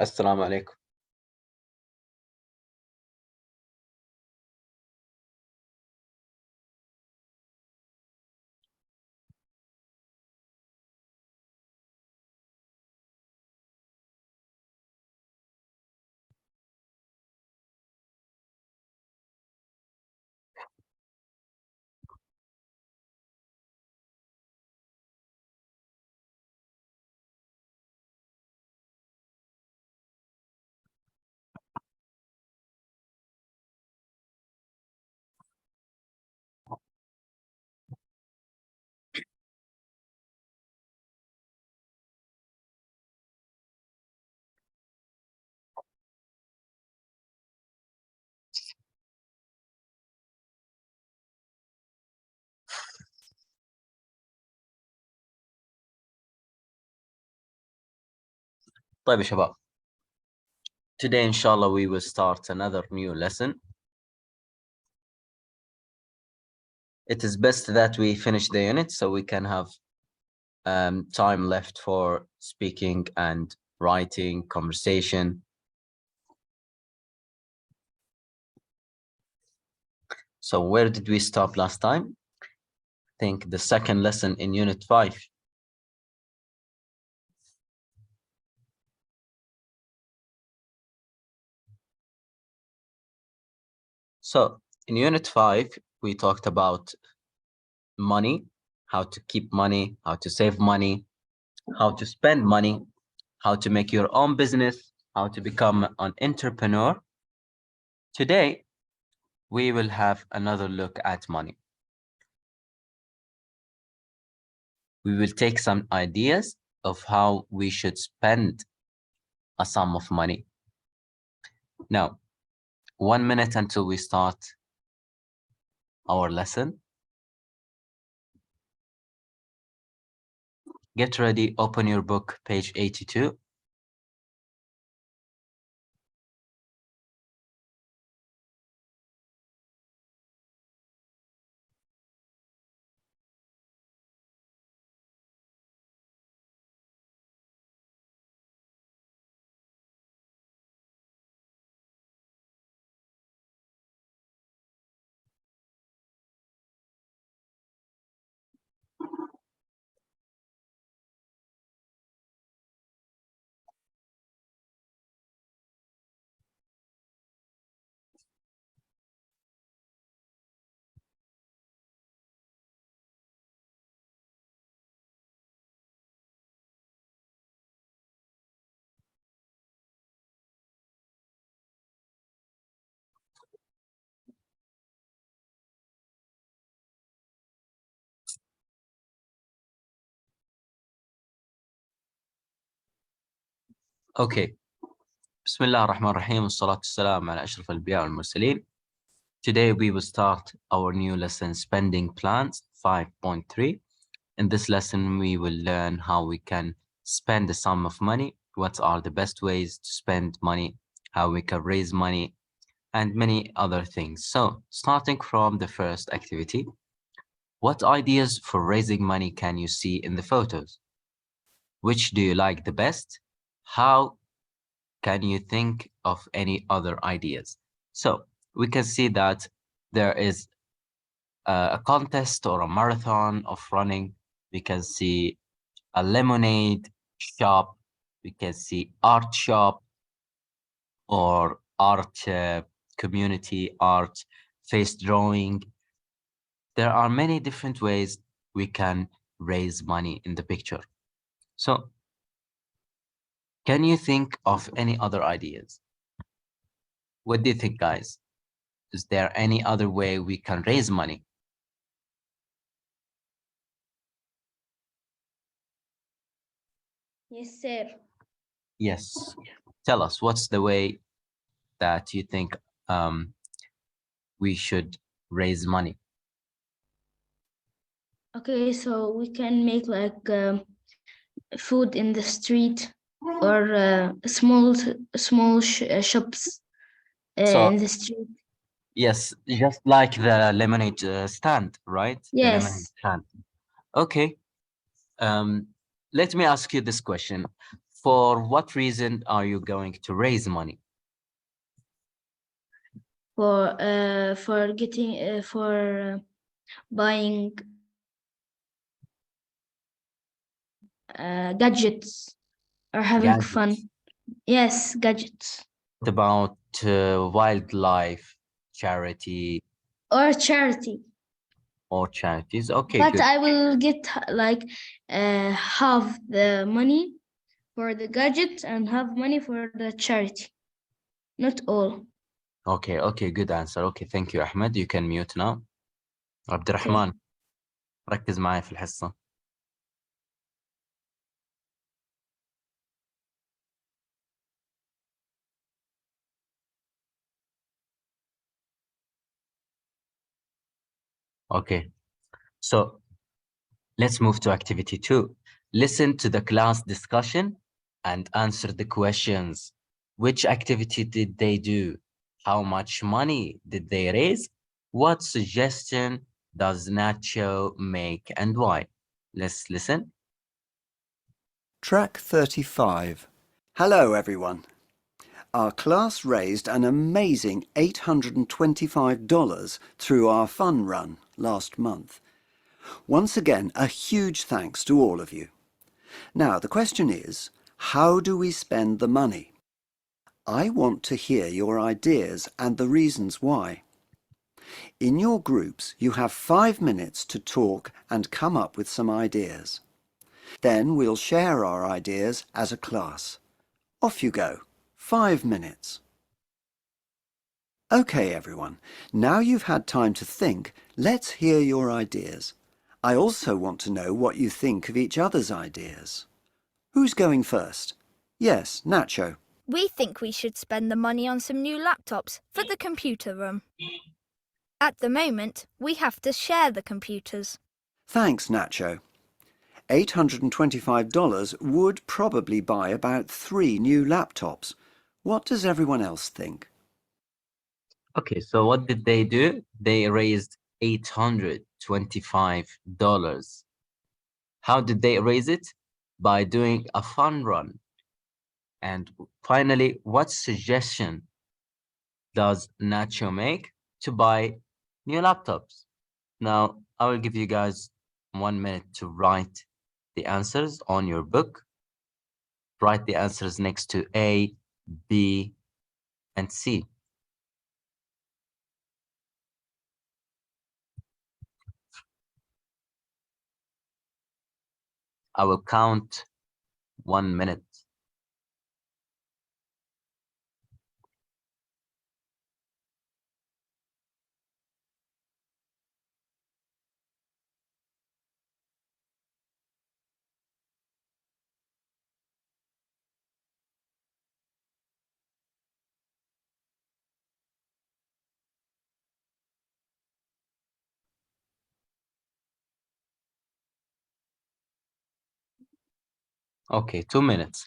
السلام عليكم. طيب يا شباب. Today, inshallah, we will start another new lesson. It is best that we finish the unit so we can have time left for speaking and writing, conversation. So where did we stop last time? I think the second lesson in Unit 5. So in Unit 5, we talked about money, how to keep money, how to save money, how to spend money, how to make your own business, how to become an entrepreneur. Today, we will have another look at money. We will take some ideas of how we should spend a sum of money. Now, 1 minute until we start our lesson. Get ready, open your book, page 82. Okay. Bismillah ar-Rahman ar-Rahim. As-salatu as-salam ala ashraf al-anbiya wal-mursaleen. Today we will start our new lesson, Spending Plans 5.3. In this lesson, we will learn how we can spend a sum of money, what are the best ways to spend money, how we can raise money, and many other things. So, starting from the first activity, what ideas for raising money can you see in the photos? Which do you like the best? How can you think of any other ideas? So, we can see that there is a contest or a marathon of running. We can see a lemonade shop. We can see art shop or art community, art face drawing. There are many different ways we can raise money in the picture. So can you think of any other ideas? What do you think, guys? Is there any other way we can raise money? Yes, sir. Yes. Tell us, what's the way that you think we should raise money? Okay, so we can make like food in the street. or small shops So in the street. yes, just like the lemonade stand, right? The lemonade Yes, stand. Okay. Um, let me ask you this question. For what reason are you going to raise money? for getting for buying gadgets or having fun. Gadgets. Yes, gadgets What about wildlife, charity, or charity. or charities? Okay, But good. I will get like half the money for the gadget and half money for the charity. Not all. Okay, okay, good answer. Okay, thank you, Ahmed. You can mute now. عبد Okay. الرحمن ركز معي في الحصة. Okay, so let's move to activity 2. Listen to the class discussion and answer the questions. Which activity did they do? How much money did they raise? What suggestion does Nacho make and why? Let's listen. Track 35. Hello everyone. Our class raised an amazing $825 through our fun run last month. Once again, a huge thanks to all of you. Now the question is, how do we spend the money? I want to hear your ideas and the reasons why. In your groups, you have 5 minutes to talk and come up with some ideas. Then we'll share our ideas as a class. Off you go. 5 minutes. Okay, everyone. Now you've had time to think, let's hear your ideas. I also want to know what you think of each other's ideas. Who's going first? Yes, Nacho. We think we should spend the money on some new laptops for the computer room. At the moment, we have to share the computers. Thanks, Nacho. $825 would probably buy about 3 new laptops. What does everyone else think? Okay, so what did they do? They raised $825. How did they raise it? By doing a fun run. And finally, what suggestion does Nacho make to buy new laptops? Now, I will give you guys 1 minute to write the answers on your book. Write the answers next to A, B, and C. I will count 1 minute. Okay, 2 minutes.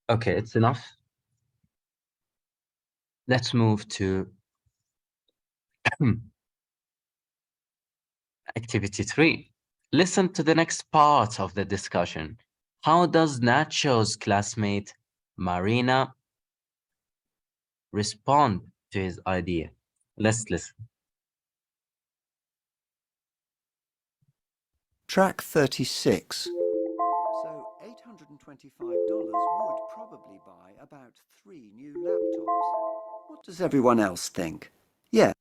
Okay, it's enough. Let's move to activity 3. Listen to the next part of the discussion. How does Nacho's classmate Marina respond to his idea? Let's listen. Track 36. So $825 would probably buy about 3 new laptops. What does everyone else think? Yeah.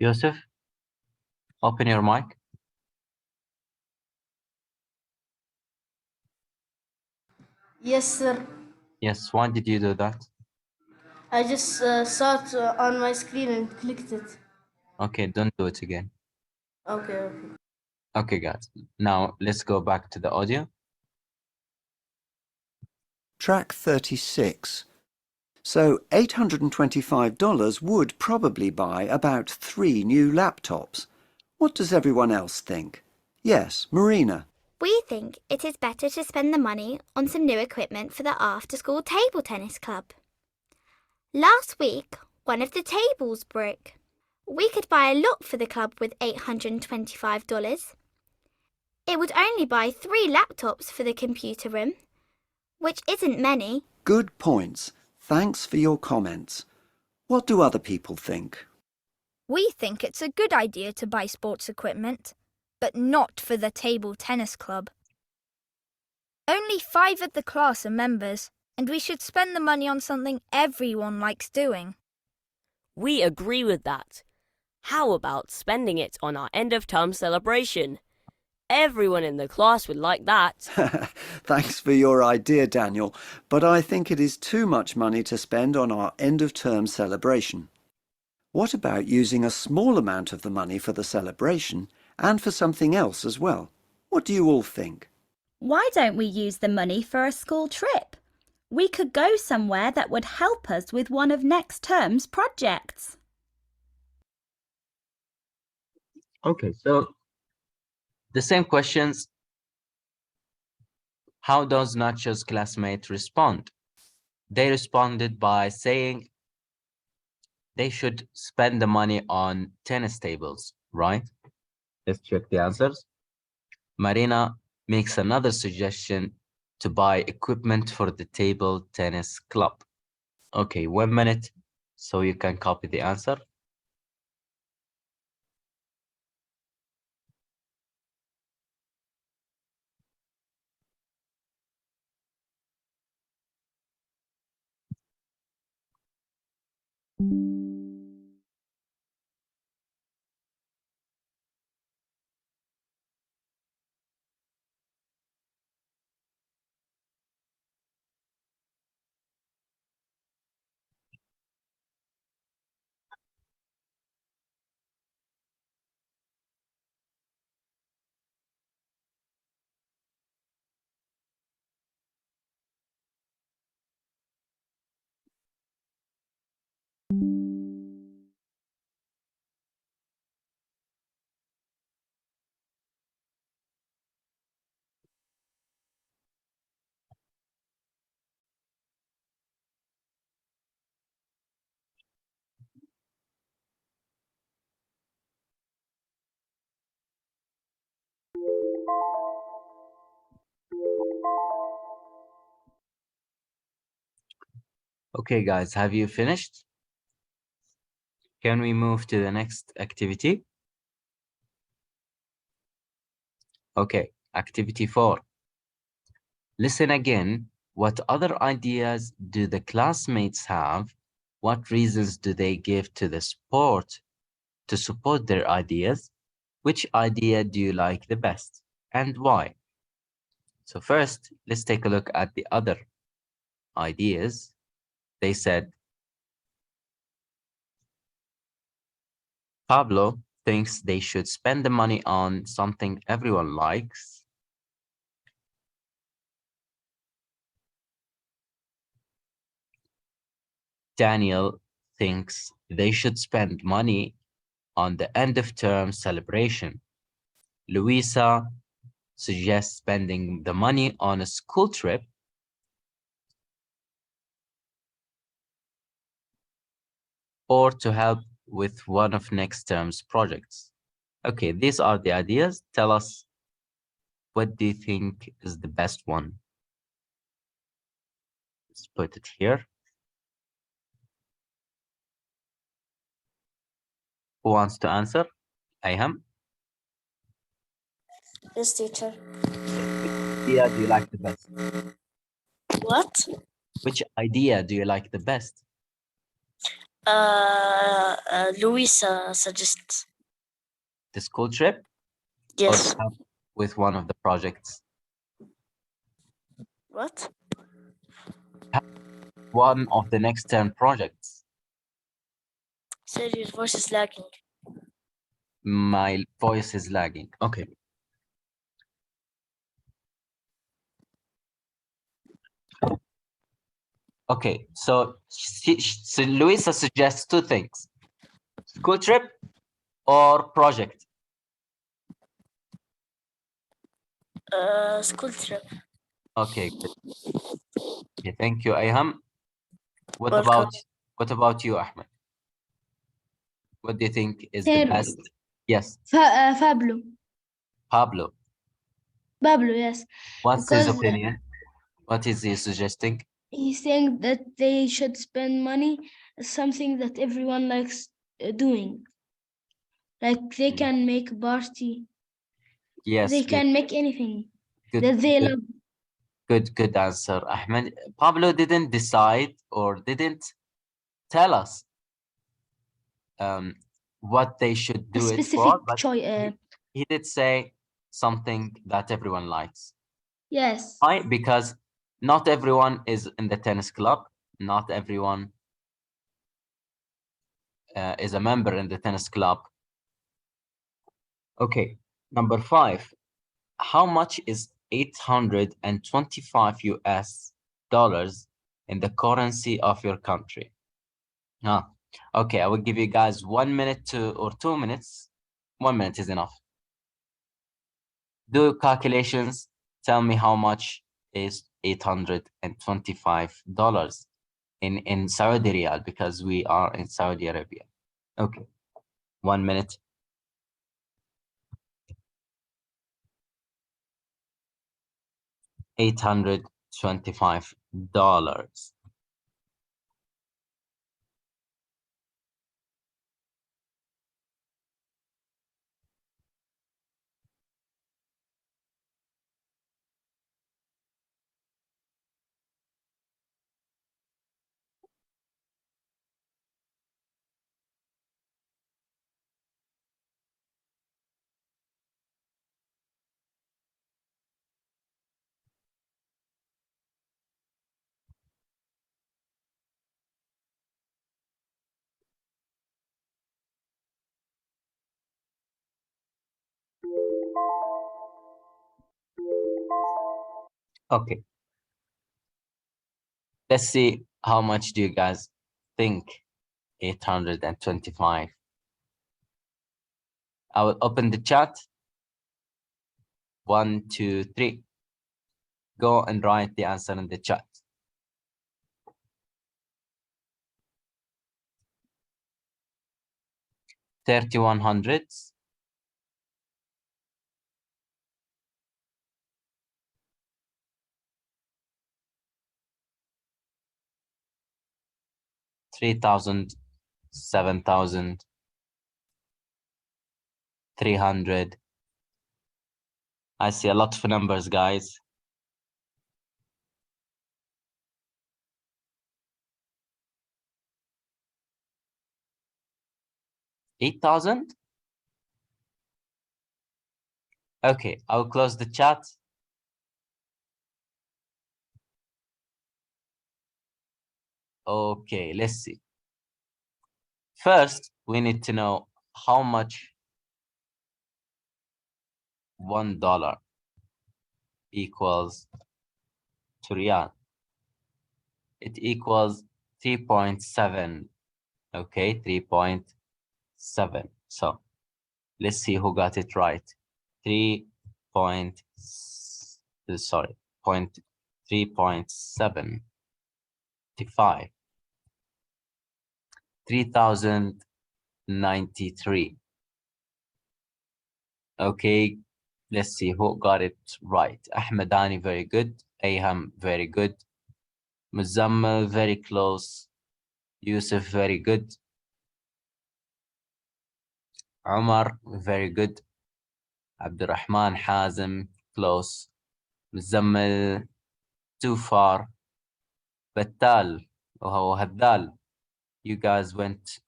Yusuf, open your mic. Yes, sir. Yes, why did you do that? I just saw it on my screen and clicked it. Okay, don't do it again. Okay. Okay, guys. Now let's go back to the audio. Track 36. So $825 would probably buy about 3 new laptops. What does everyone else think? Yes, Marina. We think it is better to spend the money on some new equipment for the after-school table tennis club. Last week, one of the tables broke. We could buy a lot for the club with $825. It would only buy 3 laptops for the computer room, which isn't many. Good points. Thanks for your comments. What do other people think? We think it's a good idea to buy sports equipment, but not for the table tennis club. Only 5 of the class are members, and we should spend the money on something everyone likes doing. We agree with that. How about spending it on our end-of-term celebration? Everyone in the class would like that. Thanks for your idea, Daniel, but I think it is too much money to spend on our end-of-term celebration. What about using a small amount of the money for the celebration and for something else as well? What do you all think? Why don't we use the money for a school trip? We could go somewhere that would help us with one of next term's projects. Okay, so the same questions. How does Nacho's classmate respond? They responded by saying they should spend the money on tennis tables, right? Let's check the answers. Marina makes another suggestion to buy equipment for the table tennis club. Okay, 1 minute so you can copy the answer. Okay, guys, have you finished? Can we move to the next activity? Okay, activity 4. Listen again. What other ideas do the classmates have? What reasons do they give to the sport to support their ideas? Which idea do you like the best and why? So first, let's take a look at the other ideas. They said, Pablo thinks they should spend the money on something everyone likes. Daniel thinks they should spend money on the end of term celebration. Louisa suggests spending the money on a school trip. Or to help with one of next term's projects. Okay, these are the ideas. Tell us, what do you think is the best one? Let's put it here. Who wants to answer? Ayham? Yes, teacher. Idea do you like the best? What? Which idea do you like the best? Louisa suggests. The school trip? Or Yes. to help with one of the projects? What? One of the next term projects. Sir, your voice is lagging. My voice is lagging. Okay. Okay, so Luisa suggests two things: school trip or project. School trip. Okay, good. Okay, thank you, Ayham. What Welcome. about you, Ahmed? What do you think is the Sir. best? Yes, Pablo. Pablo. Pablo, yes. What's his Because opinion? What is he suggesting? he's saying that they should spend money on something that everyone likes doing. Like they can make a party. Yes, They can make anything good, that they good, love. good answer, Ahmed. Pablo didn't decide or didn't tell us what they should A do it specific for, but choice. he did say something that everyone likes. Yes. Why? Because not everyone is in the tennis club. Not everyone is a member in the tennis club. Okay, number 5. How much is 825 US dollars in the currency of your country? Okay, I will give you guys 1 minute or 2 minutes. 1 minute is enough. Do calculations. Tell me how much is $825 in Saudi Riyal, because we are in Saudi Arabia. Okay, 1 minute. $825. Okay. Let's see how much do you guys think 825. I will open the chat. 1, 2, 3. Go and write the answer in the chat. 3100. 3,000, 7,000, 300. I see a lot of numbers, guys. $8,000? Okay, I'll close the chat. Okay, let's see. First, we need to know how much $1 equals to riyal. It equals 3.7. Okay, 3.7. So let's see who got it right. 3.75. 3,093. Okay, let's see who got it right. Ahmedani, very good. Ayham, very good. Muzammal, very close. Yusuf, very good. Umar, very good. Abdurrahman, Hazim, close. Muzammal, too far. Battal, oh, Haddal, you guys went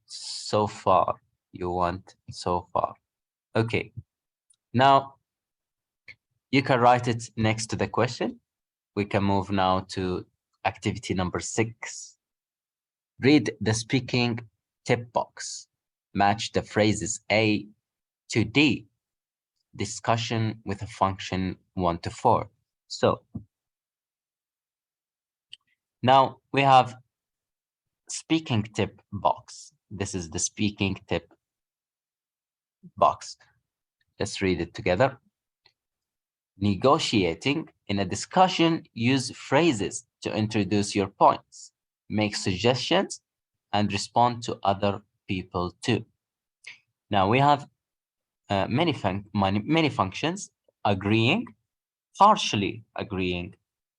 so far. You went so far. Okay, now you can write it next to the question. We can move now to activity number 6. Read the speaking tip box. Match the phrases A to D. Discussion with a function 1 to 4. So now we have speaking tip box. This is the speaking tip box. Let's read it together. Negotiating. In a discussion, use phrases to introduce your points, make suggestions, and respond to other people too. Now we have many functions: agreeing, partially agreeing,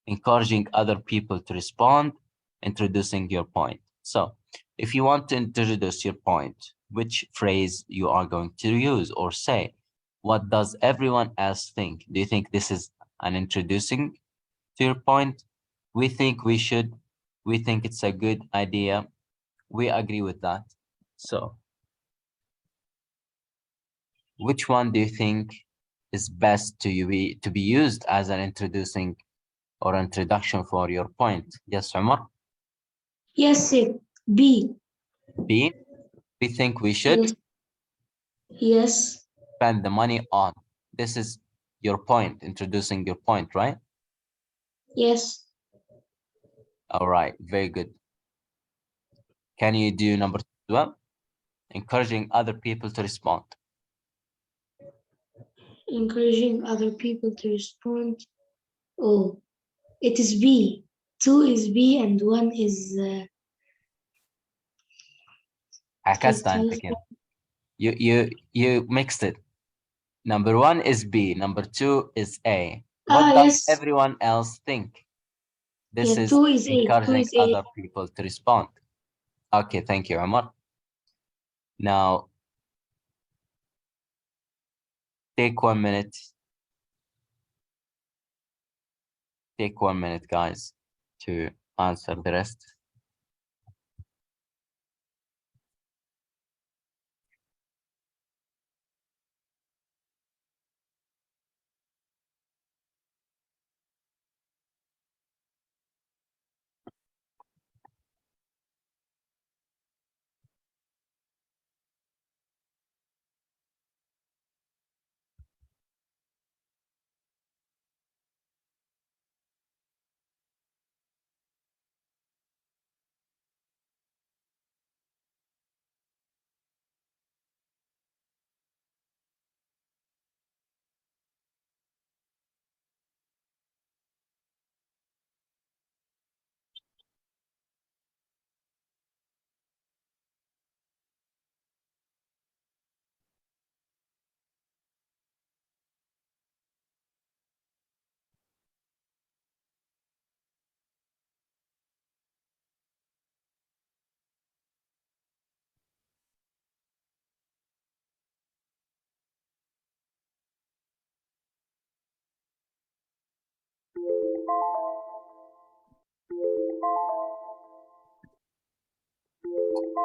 encouraging other people to respond, introducing your point. So if you want to introduce your point, which phrase you are going to use or say? What does everyone else think? Do you think this is an introducing to your point? We think we should. We think it's a good idea. We agree with that. So which one do you think is best to be used as an introducing or introduction for your point? Yes, Umar? Yes, B. B. We think we should Yes. spend the money on. This is your point, introducing your point, right? Yes. All right, very good. Can you do number 2 as well? Encouraging other people to respond. Encouraging other people to respond. Oh, it is B. 2 is B and 1 is عكست أنت كده. You mixed it. Number 1 is B. Number 2 is A. What does yes. everyone else think? This Yeah, is 2 is A. 2 encouraging is A. other people to respond. Okay, thank you, Umar. Now, take 1 minute. Take 1 minute, guys, to answer the rest.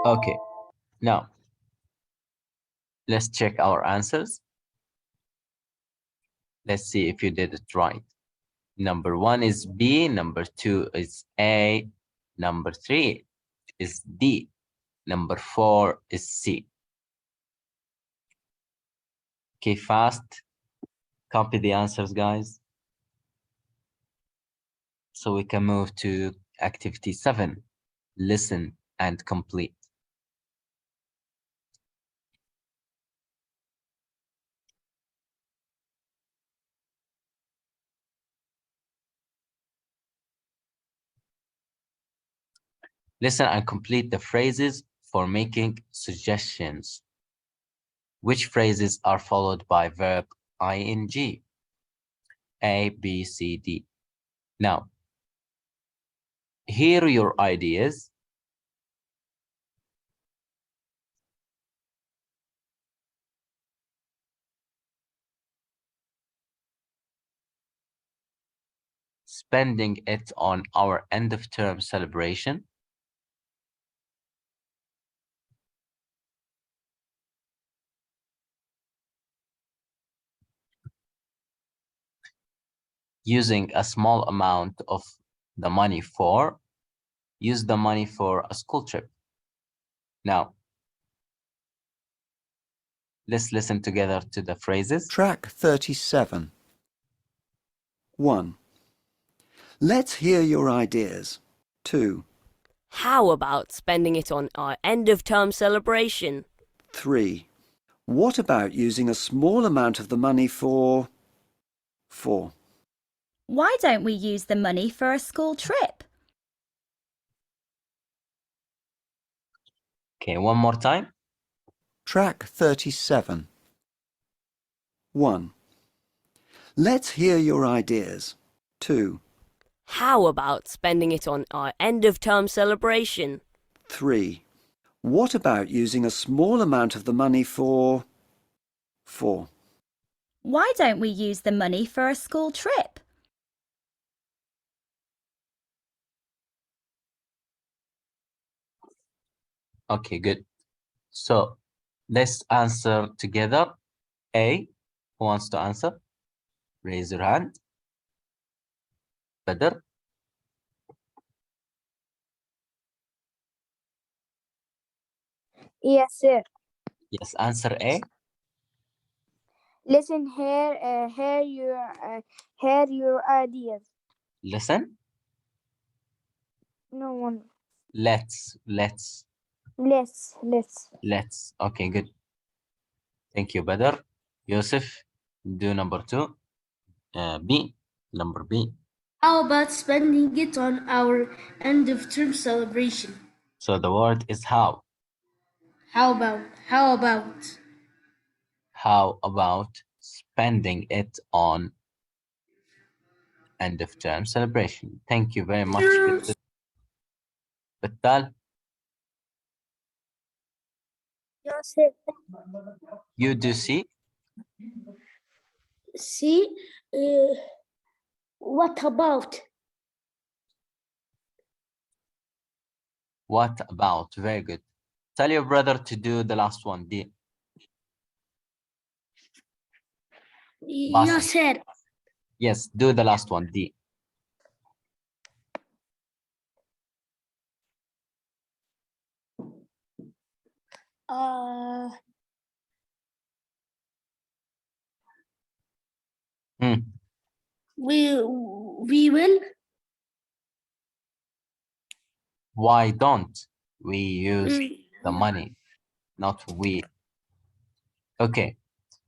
Okay, now let's check our answers. Let's see if you did it right. Number 1 is B, number 2 is A, number 3 is D, number 4 is C. Okay, fast. Copy the answers, guys. So we can move to activity 7. Listen and complete. Listen and complete the phrases for making suggestions. Which phrases are followed by verb ing? A, B, C, D. Now, here are your ideas. Spending it on our end of term celebration. Using a small amount of the money for, use the money for a school trip. Now, let's listen together to the phrases. Track 37. 1. Let's hear your ideas. 2. How about spending it on our end of term celebration? 3. What about using a small amount of the money for... 4. Why don't we use the money for a school trip? Okay, one more time. Track 37. 1. Let's hear your ideas. 2. How about spending it on our end of term celebration? 3. What about using a small amount of the money for... 4. Why don't we use the money for a school trip? Okay, good. So let's answer together. A, who wants to answer? Raise your hand. Badr. Yes, sir. Yes, answer A. Listen, hear your ideas. Listen. No one. Let's. Let's. Okay, good. Thank you, Badr. Yusuf, do number 2. B, number B. How about spending it on our end of term celebration? So the word is how. How about How about spending it on end of term celebration? Thank you very much. Battal, Yes, sir. you do C. See, what about? What about? Very good. Tell your brother to do the last one, D. Yes, sir. Yes, do the last one, D. We will. Why don't we use the money? Not we. Okay,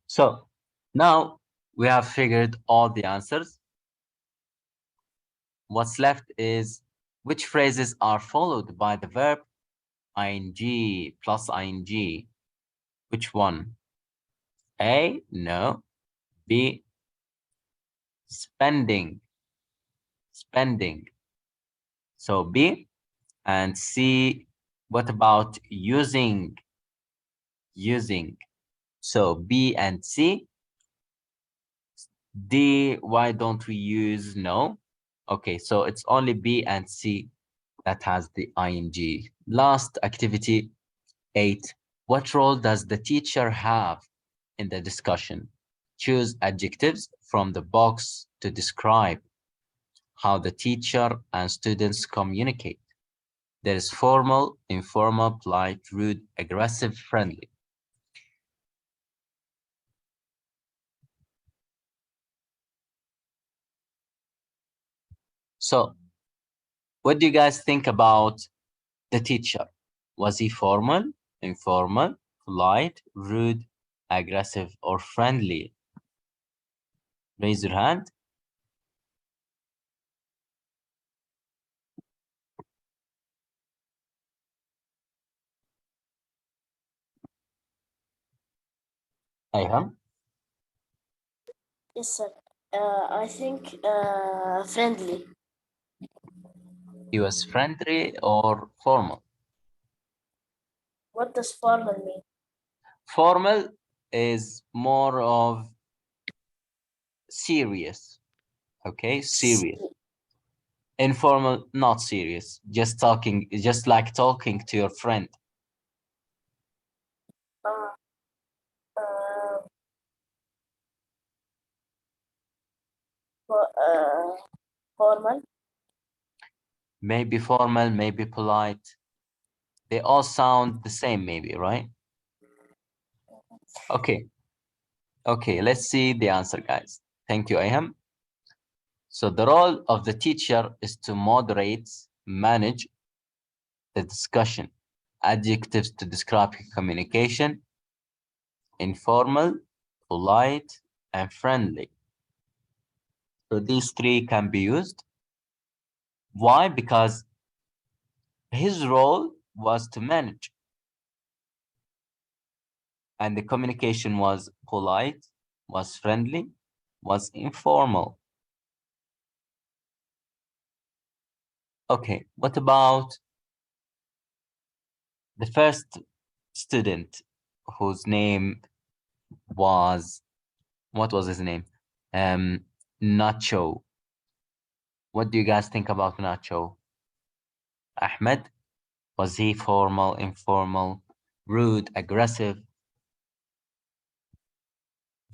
so now we have figured all the answers. What's left is which phrases are followed by the verb ing plus ing. Which one? A, no. B, spending. So B. And C, what about using? So B and C. D, why don't we use no? Okay, so it's only B and C that has the ing. Last activity 8. What role does the teacher have in the discussion? Choose adjectives from the box to describe how the teacher and students communicate. There is formal, informal, polite, rude, aggressive, friendly. So, what do you guys think about the teacher? Was he formal, informal, polite, rude, aggressive, or friendly? Raise your hand. Ayhan? Yes, sir. I think friendly. He was friendly or formal? What does formal mean? Formal is more of serious. Okay, serious. Informal, not serious. Just talking, just like talking to your friend. Uh, uh, formal. Maybe formal, maybe polite. They all sound the same, maybe, right? Okay. Okay, let's see the answer, guys. Thank you, Ayham. So the role of the teacher is to moderate, manage the discussion. Adjectives to describe communication: informal, polite, and friendly. So these three can be used. Why? Because his role was to manage, and the communication was polite, was friendly, was informal. Okay, what about the first student whose name was, what was his name? Nacho. What do you guys think about Nacho? Ahmed, was he formal, informal, rude, aggressive,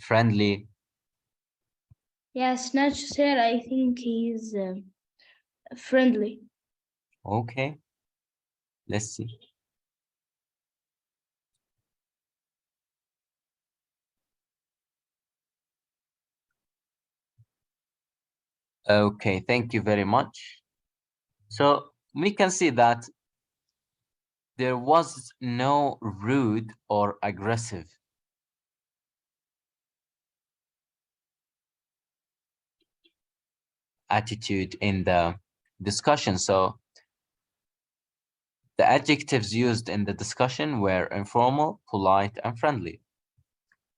friendly? Yes, Nacho sir, I think he's friendly. Okay, let's see. Okay, thank you very much. So we can see that there was no rude or aggressive attitude in the discussion. So the adjectives used in the discussion were informal, polite, and friendly.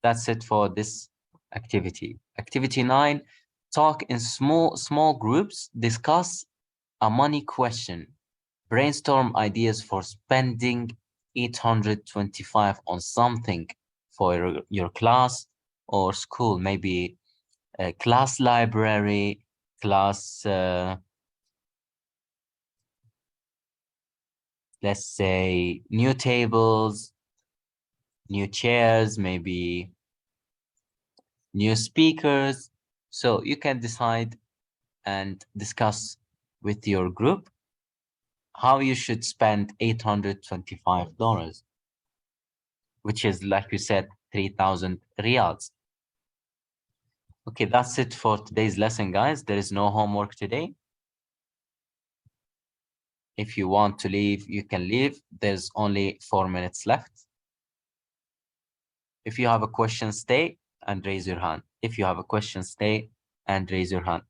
That's it for this activity. Activity 9, talk in small groups, discuss a money question. Brainstorm ideas for spending 825 on something for your class or school, maybe a class library, class, let's say, new tables, new chairs, maybe new speakers. So you can decide and discuss with your group how you should spend $825, which is, like you said, 3,000 riyals. Okay, that's it for today's lesson, guys. There is no homework today. If you want to leave, you can leave. There's only 4 minutes left. If you have a question, stay and raise your hand. If you have a question, stay and raise your hand.